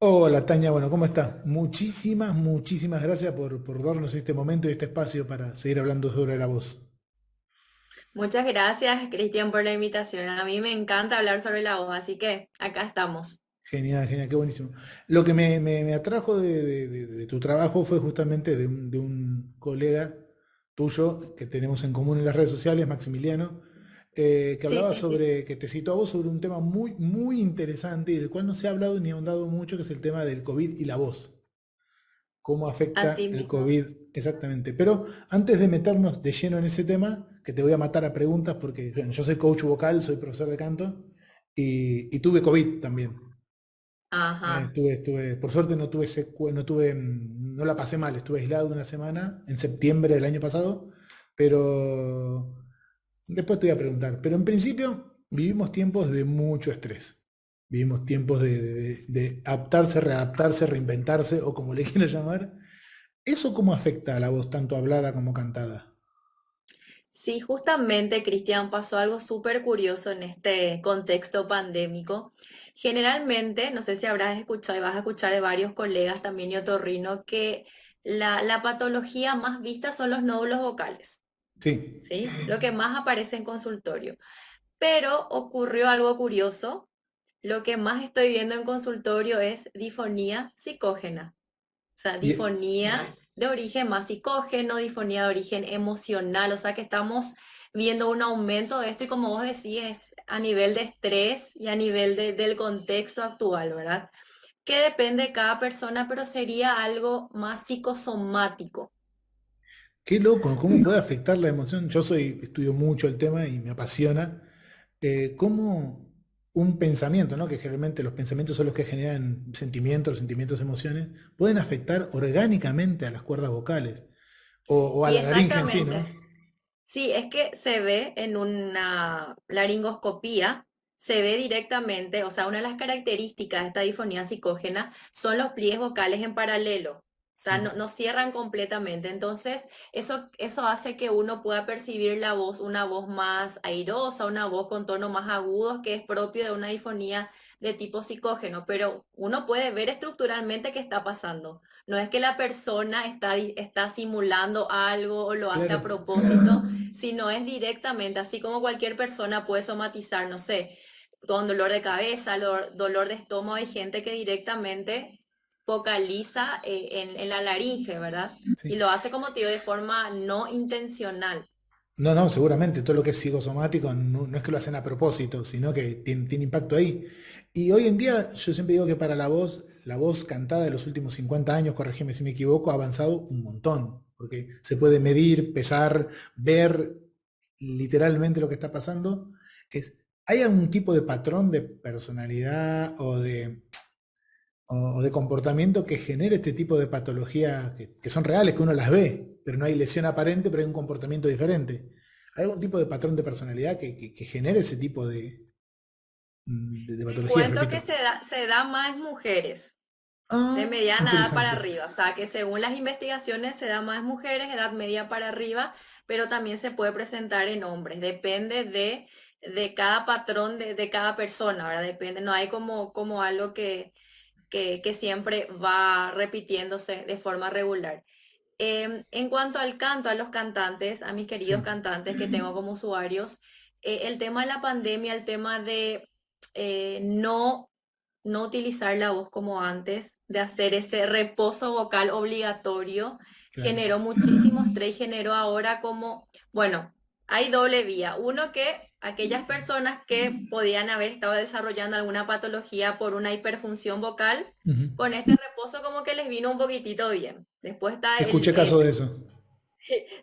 Hola Tania, bueno, ¿cómo estás? Muchísimas gracias por darnos este momento y este espacio para seguir hablando sobre la voz. Muchas gracias, Cristian, por la invitación. A mí me encanta hablar sobre la voz, así que acá estamos. Genial, genial, qué buenísimo. Lo que me atrajo de tu trabajo fue justamente de un colega tuyo que tenemos en común en las redes sociales, Maximiliano, que Sí, hablaba sí, sí. sobre, que te citó a vos sobre un tema muy interesante y del cual no se ha hablado ni ahondado mucho, que es el tema del COVID y la voz. Cómo afecta Así el mismo. COVID exactamente. Pero antes de meternos de lleno en ese tema, que te voy a matar a preguntas porque bueno, yo soy coach vocal, soy profesor de canto y tuve COVID también. Ajá. Por suerte no la pasé mal, estuve aislado una semana en septiembre del año pasado, pero después te voy a preguntar. Pero en principio vivimos tiempos de mucho estrés. Vivimos tiempos de adaptarse, readaptarse, reinventarse o como le quieras llamar. ¿Eso cómo afecta a la voz, tanto hablada como cantada? Sí, justamente, Cristian, pasó algo súper curioso en este contexto pandémico. Generalmente, no sé si habrás escuchado y vas a escuchar de varios colegas también y otorrino que la patología más vista son los nódulos vocales, Sí. ¿sí? Lo que más aparece en consultorio. Pero ocurrió algo curioso. Lo que más estoy viendo en consultorio es difonía psicógena, o sea, Y, difonía de origen más psicógeno, difonía de origen emocional, o sea que estamos viendo un aumento de esto y como vos decís, a nivel de estrés y a nivel del contexto actual, ¿verdad? Que depende de cada persona, pero sería algo más psicosomático. qué loco, ¿cómo puede afectar la emoción? Estudio mucho el tema y me apasiona. Cómo un pensamiento, ¿no? Que generalmente los pensamientos son los que generan sentimientos, emociones, pueden afectar orgánicamente a las cuerdas vocales o a Sí, la laringe en sí, ¿no? exactamente. Sí, es que se ve en una laringoscopía, se ve directamente, o sea, una de las características de esta difonía psicógena son los pliegues vocales en paralelo, o sea, Sí. no cierran completamente. Entonces, eso hace que uno pueda percibir la voz, una voz más airosa, una voz con tonos más agudos, que es propio de una difonía de tipo psicógeno, pero uno puede ver estructuralmente qué está pasando. No es que la persona está simulando algo o lo hace a Claro. propósito, sino es directamente, así como cualquier persona puede somatizar, no sé, con dolor de cabeza, dolor de estómago, hay gente que directamente focaliza en la laringe, ¿verdad? Sí. Y lo hace como te digo, de forma no intencional. No, no, seguramente todo lo que es psicosomático no es que lo hacen a propósito, sino que tiene impacto ahí. Y hoy en día yo siempre digo que para la voz cantada de los últimos 50 años, corregime si me equivoco, ha avanzado un montón, porque se puede medir, pesar, ver literalmente lo que está pasando. Es, ¿hay algún tipo de patrón de personalidad o de comportamiento que genere este tipo de patologías que son reales, que uno las ve, pero no hay lesión aparente, pero hay un comportamiento diferente? ¿Hay algún tipo de patrón de personalidad que genere ese tipo de Te patologías, cuento repito? que se da más mujeres, de Ah, mediana edad para interesante. arriba, o sea que según las investigaciones se da más mujeres, edad media para arriba, pero también se puede presentar en hombres, depende de cada patrón de cada persona, ¿verdad? Depende, no hay como algo que siempre va repitiéndose de forma regular. En cuanto al canto, a los cantantes, a mis queridos Sí. cantantes que tengo como usuarios, el tema de la pandemia, el tema de no utilizar la voz como antes, de hacer ese reposo vocal obligatorio, Claro. generó muchísimo estrés, generó ahora como, bueno, hay doble vía. Uno que aquellas personas que podían haber estado desarrollando alguna patología por una hiperfunción vocal, Ujú. con este reposo como que les vino un poquitito bien. Después está Escuché caso de eso.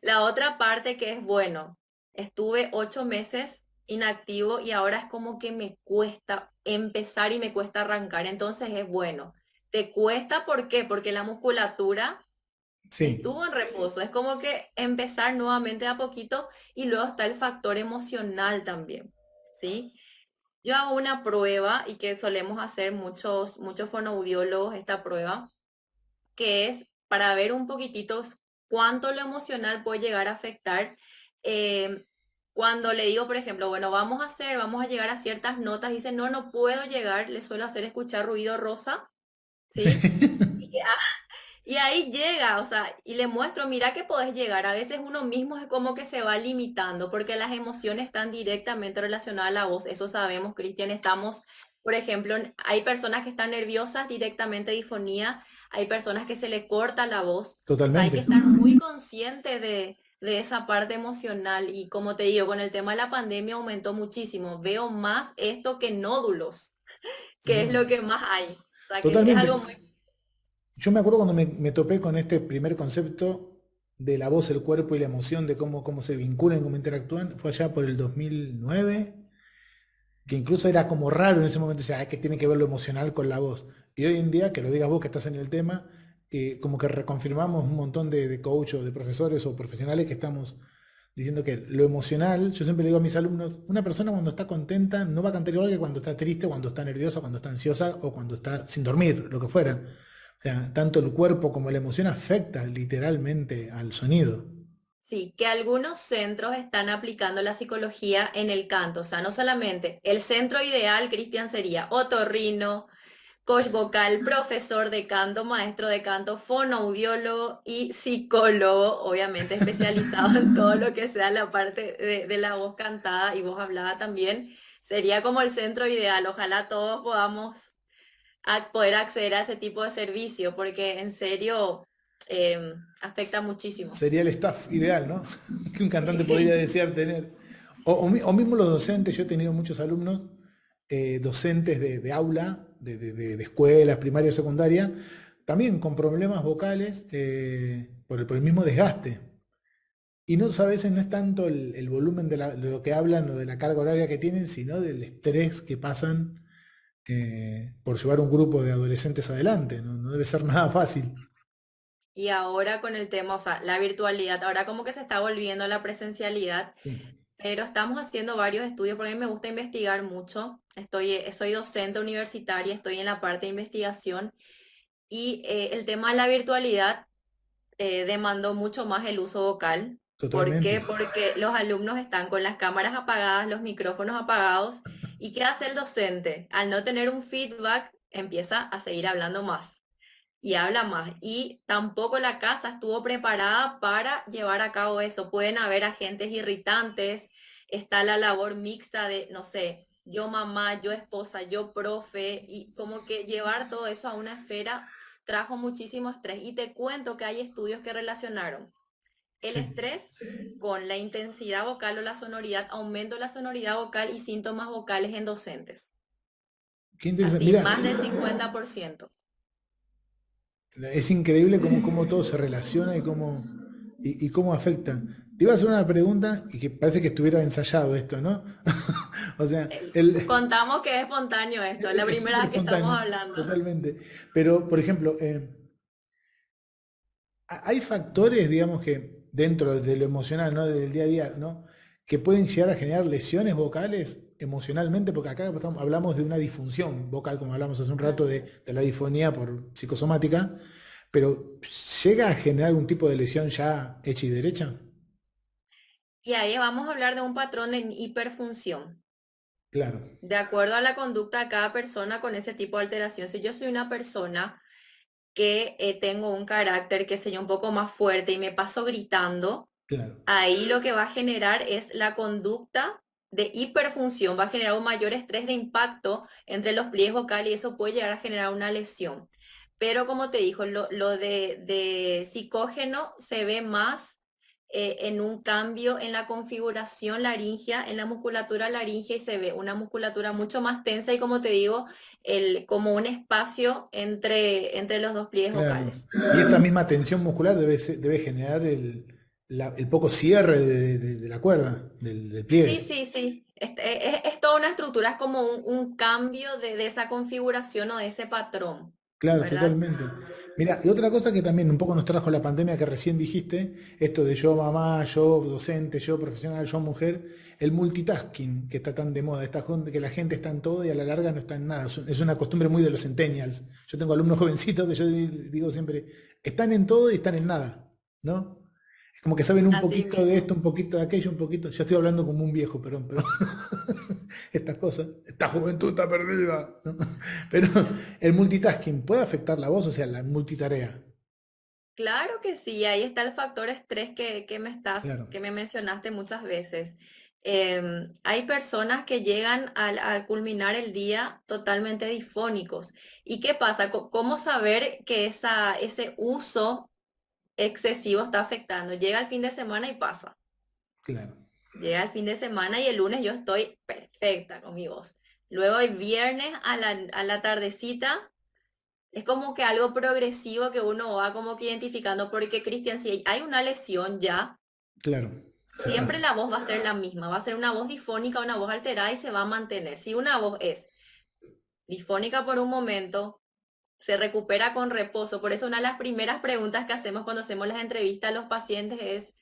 la otra parte que es, bueno, estuve 8 meses inactivo y ahora es como que me cuesta empezar y me cuesta arrancar. Entonces es bueno. ¿Te cuesta por qué? Porque la musculatura Sí. estuvo en reposo. Es como que empezar nuevamente a poquito y luego está el factor emocional también, ¿sí? Yo hago una prueba y que solemos hacer muchos fonoaudiólogos esta prueba que es para ver un poquitito cuánto lo emocional puede llegar a afectar. eh, Cuando le digo, por ejemplo, bueno, vamos a llegar a ciertas notas, dice, no puedo llegar, le suelo hacer escuchar ruido rosa ¿sí? Y ahí llega, o sea, y le muestro, mira que podés llegar. A veces uno mismo es como que se va limitando, porque las emociones están directamente relacionadas a la voz. Eso sabemos, Cristian. Estamos, por ejemplo, hay personas que están nerviosas, directamente disfonía. Hay personas que se le corta la voz. O sea, hay que Totalmente. estar muy consciente de esa parte emocional. Y como te digo, con el tema de la pandemia aumentó muchísimo. Veo más esto que nódulos, que es No, lo que más hay. O sea, que es algo totalmente. muy... Yo me acuerdo cuando me topé con este primer concepto de la voz, el cuerpo y la emoción, de cómo se vinculan, cómo interactúan, fue allá por el 2009, que incluso era como raro en ese momento, decía, "Ah, que tiene que ver lo emocional con la voz". Y hoy en día, que lo digas vos que estás en el tema, como que reconfirmamos un montón de coach o de profesores o profesionales que estamos diciendo que lo emocional, yo siempre le digo a mis alumnos, una persona cuando está contenta no va a cantar igual que cuando está triste, cuando está nerviosa, cuando está ansiosa o cuando está sin dormir, lo que fuera. O sea, tanto el cuerpo como la emoción afecta literalmente al sonido. Sí, que algunos centros están aplicando la psicología en el canto, o sea, no solamente el centro ideal, Cristian, sería otorrino, coach vocal, profesor de canto, maestro de canto, fonoaudiólogo y psicólogo, obviamente especializado en todo lo que sea la parte de la voz cantada y voz hablada también. Sería como el centro ideal. Ojalá todos podamos poder acceder a ese tipo de servicio, porque en serio afecta muchísimo. Sería el staff ideal, ¿no? Que un cantante podría Sí. desear tener. O mismo los docentes, yo he tenido muchos alumnos, docentes de aula, de escuelas, primaria o secundaria, también con problemas vocales por el mismo desgaste. Y no, a veces no es tanto el volumen de lo que hablan o de la carga horaria que tienen, sino del estrés que pasan por llevar un grupo de adolescentes adelante. No, no debe ser nada fácil. Y ahora con el tema, o sea, la virtualidad, ahora como que se está volviendo a la presencialidad, Sí, pero estamos haciendo varios estudios porque a mí me gusta investigar mucho. Soy docente universitaria, estoy en la parte de investigación y el tema de la virtualidad demandó mucho más el uso vocal. ¿Por totalmente. qué? Porque los alumnos están con las cámaras apagadas, los micrófonos apagados. ¿Y qué hace el docente? Al no tener un feedback, empieza a seguir hablando más y habla más. Y tampoco la casa estuvo preparada para llevar a cabo eso. Pueden haber agentes irritantes, está la labor mixta de, no sé, yo mamá, yo esposa, yo profe, y como que llevar todo eso a una esfera trajo muchísimo estrés. Y te cuento que hay estudios que relacionaron el Sí. estrés con la intensidad vocal o la sonoridad, aumento de la sonoridad vocal y síntomas vocales en docentes. Qué interesante. Así, Mira, más del 50%. es increíble cómo todo se relaciona y cómo afecta. Te iba a hacer una pregunta y que parece que estuviera ensayado esto, ¿no? O sea, Contamos que es espontáneo esto, es la es primera súper vez que estamos espontáneo, hablando. totalmente. Pero, por ejemplo, hay factores, digamos, que dentro de lo emocional, ¿no? Del día a día, ¿no? Que pueden llegar a generar lesiones vocales emocionalmente, porque acá hablamos de una disfunción vocal, como hablamos hace un rato de la disfonía por psicosomática, pero ¿llega a generar algún tipo de lesión ya hecha y derecha? Y ahí vamos a hablar de un patrón en hiperfunción. Claro, De acuerdo a la conducta de cada persona con ese tipo de alteración, si yo soy una persona que tengo un carácter, que sé yo, un poco más fuerte y me paso gritando, claro. ahí lo que va a generar es la conducta de hiperfunción, va a generar un mayor estrés de impacto entre los pliegues vocales y eso puede llegar a generar una lesión. Pero como te dijo, lo de psicógeno se ve más en un cambio en la configuración laringea, en la musculatura laringea y se ve una musculatura mucho más tensa y como te digo, como un espacio entre los dos pliegues Claro. vocales. Y esta misma tensión muscular debe generar el poco cierre de la cuerda, del Sí, pliegue. sí, sí. Es toda una estructura, es como un cambio de esa configuración o de ese patrón, Claro, ¿verdad? totalmente. Mira, y otra cosa que también un poco nos trajo la pandemia que recién dijiste, esto de yo mamá, yo docente, yo profesional, yo mujer, el multitasking que está tan de moda, que la gente está en todo y a la larga no está en nada. Es una costumbre muy de los centennials. Yo tengo alumnos jovencitos que yo digo siempre, están en todo y están en nada, ¿no? Es como que saben un Así poquito de esto, mismo. un poquito de aquello, un poquito. Ya estoy hablando como un viejo, perdón, pero estas cosas, esta juventud está perdida, ¿no? Pero el multitasking puede afectar la voz, o sea, la multitarea. Claro que sí, ahí está el factor estrés Claro, que me mencionaste muchas veces. Hay personas que llegan al culminar el día totalmente disfónicos. ¿Y qué pasa? ¿Cómo saber que ese uso excesivo está afectando? Llega el fin de semana y pasa. claro, Llega el fin de semana y el lunes yo estoy perfecta con mi voz. Luego el viernes a la tardecita es como que algo progresivo que uno va como que identificando, porque Cristian, si hay una lesión ya, claro, ya está, siempre la voz va a ser la misma, va a ser una voz difónica, una voz alterada y se va a mantener. Si una voz es difónica por un momento, se recupera con reposo. Por eso una de las primeras preguntas que hacemos cuando hacemos las entrevistas a los pacientes es,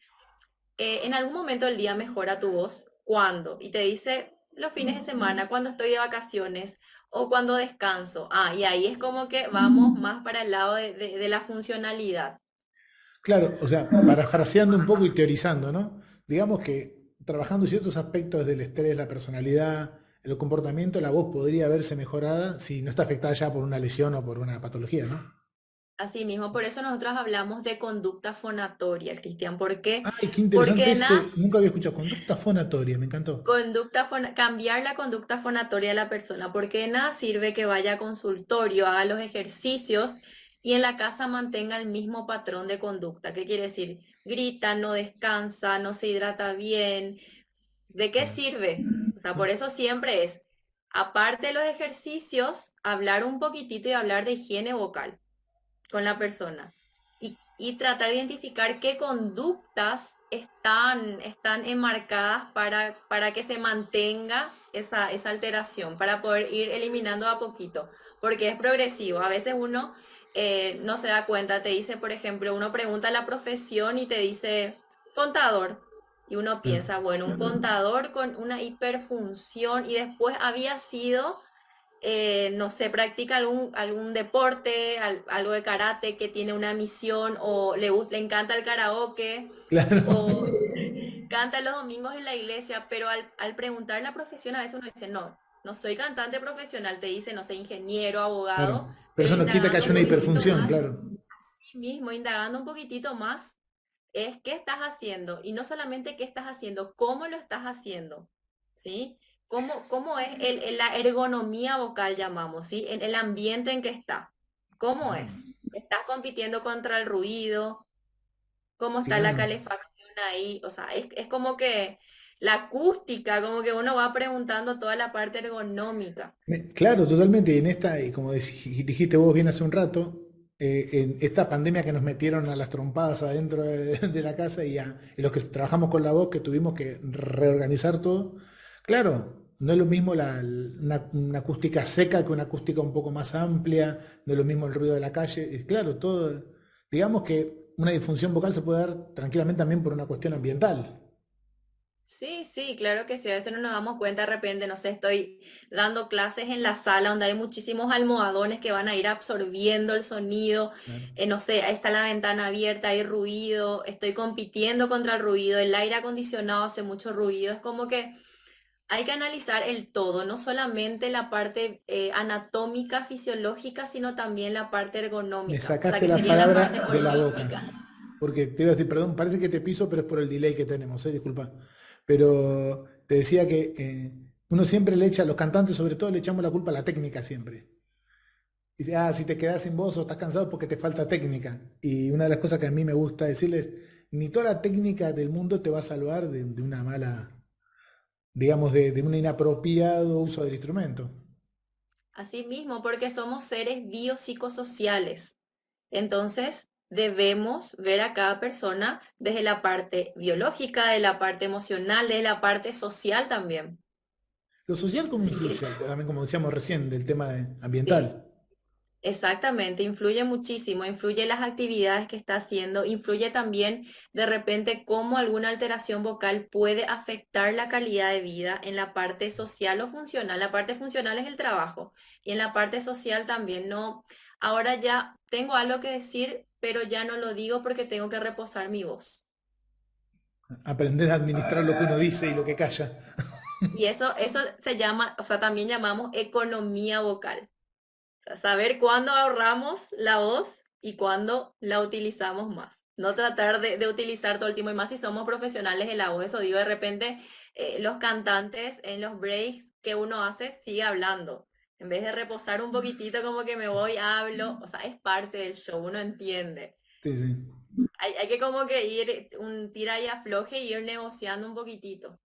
¿en algún momento del día mejora tu voz? ¿Cuándo? Y te dice los fines de semana, cuando estoy de vacaciones o cuando descanso. Ah, y ahí es como que vamos más para el lado de la funcionalidad. claro, o sea, parafraseando un poco y teorizando, ¿no? Digamos que trabajando ciertos aspectos del estrés, la personalidad, el comportamiento, la voz podría verse mejorada si no está afectada ya por una lesión o por una patología, ¿no? Así mismo, por eso nosotros hablamos de conducta fonatoria, Cristian. ¿Por qué? Ay, qué interesante Porque nada, ese, nunca había escuchado, conducta fonatoria, me encantó. cambiar la conducta fonatoria de la persona, porque de nada sirve que vaya a consultorio, haga los ejercicios y en la casa mantenga el mismo patrón de conducta. ¿Qué quiere decir? Grita, no descansa, no se hidrata bien. ¿De qué Claro. sirve? O sea, por eso siempre es, aparte de los ejercicios, hablar un poquitito y hablar de higiene vocal con la persona y tratar de identificar qué conductas están enmarcadas para que se mantenga esa alteración, para poder ir eliminando a poquito, porque es progresivo. A veces uno no se da cuenta, te dice, por ejemplo, uno pregunta la profesión y te dice contador. Y uno Claro. piensa, bueno, un contador con una hiperfunción y después había sido no sé, practica algún deporte, algo de karate que tiene una misión o le encanta el karaoke Claro, o canta los domingos en la iglesia, pero al preguntar la profesión a veces uno dice, no, no soy cantante profesional, te dice, no sé, ingeniero, claro. abogado, Pero pero eso no quita que indagando haya un una poquitito hiperfunción, más, claro. sí mismo, indagando un poquitito más, es qué estás haciendo y no solamente qué estás haciendo, cómo lo estás haciendo, ¿sí? ¿Cómo es la ergonomía vocal, llamamos, ¿sí? En el ambiente en que está. ¿Cómo es? ¿Estás compitiendo contra el ruido? ¿Cómo está la Claro. calefacción ahí? O sea, es como que la acústica, como que uno va preguntando toda la parte ergonómica. Claro, totalmente. Y en esta, y como dijiste vos bien hace un rato, en esta pandemia que nos metieron a las trompadas adentro de la casa y los que trabajamos con la voz, que tuvimos que reorganizar todo, claro, no es lo mismo una acústica seca que una acústica un poco más amplia, no es lo mismo el ruido de la calle. Y claro, todo, digamos que una disfunción vocal se puede dar tranquilamente también por una cuestión ambiental. Sí, sí, claro que sí. A veces no nos damos cuenta de repente, no sé, estoy dando clases en la sala donde hay muchísimos almohadones que van a ir absorbiendo el sonido. Claro. No sé, ahí está la ventana abierta, hay ruido, estoy compitiendo contra el ruido, el aire acondicionado hace mucho ruido. Es como que hay que analizar el todo, no solamente la parte anatómica, fisiológica, sino también la parte Me ergonómica, o sea, sacaste que la sería la parte palabra de la boca. holística. Porque te iba a decir, perdón, parece que te piso, pero es por el delay que tenemos, disculpa. Pero te decía que uno siempre le echa, los cantantes sobre todo, le echamos la culpa a la técnica siempre. Dice, ah, si te quedas sin voz o estás cansado porque te falta técnica. Y una de las cosas que a mí me gusta decirles, ni toda la técnica del mundo te va a salvar de una mala, digamos, de un inapropiado uso del instrumento. Así mismo, porque somos seres biopsicosociales. Entonces, debemos ver a cada persona desde la parte biológica, de la parte emocional, de la parte social también. Lo social, ¿cómo Sí, influye? También, como decíamos recién, del tema sí, ambiental. exactamente, influye muchísimo, influye las actividades que está haciendo, influye también de repente cómo alguna alteración vocal puede afectar la calidad de vida en la parte social o funcional. La parte funcional es el trabajo y en la parte social también no. Ahora ya tengo algo que decir, pero ya no lo digo porque tengo que reposar mi voz. Aprender a administrar lo que uno dice y lo que calla. Y eso se llama, o sea, también llamamos economía vocal. O sea, saber cuándo ahorramos la voz y cuándo la utilizamos más. No tratar de utilizar todo el tiempo, y más si somos profesionales de la voz. Eso digo, de repente los cantantes en los breaks que uno hace sigue hablando. En vez de reposar un poquitito, como que me voy, hablo. O sea, es parte del show, uno entiende. Sí, sí. Hay que como que ir un tira y afloje y ir negociando un poquitito.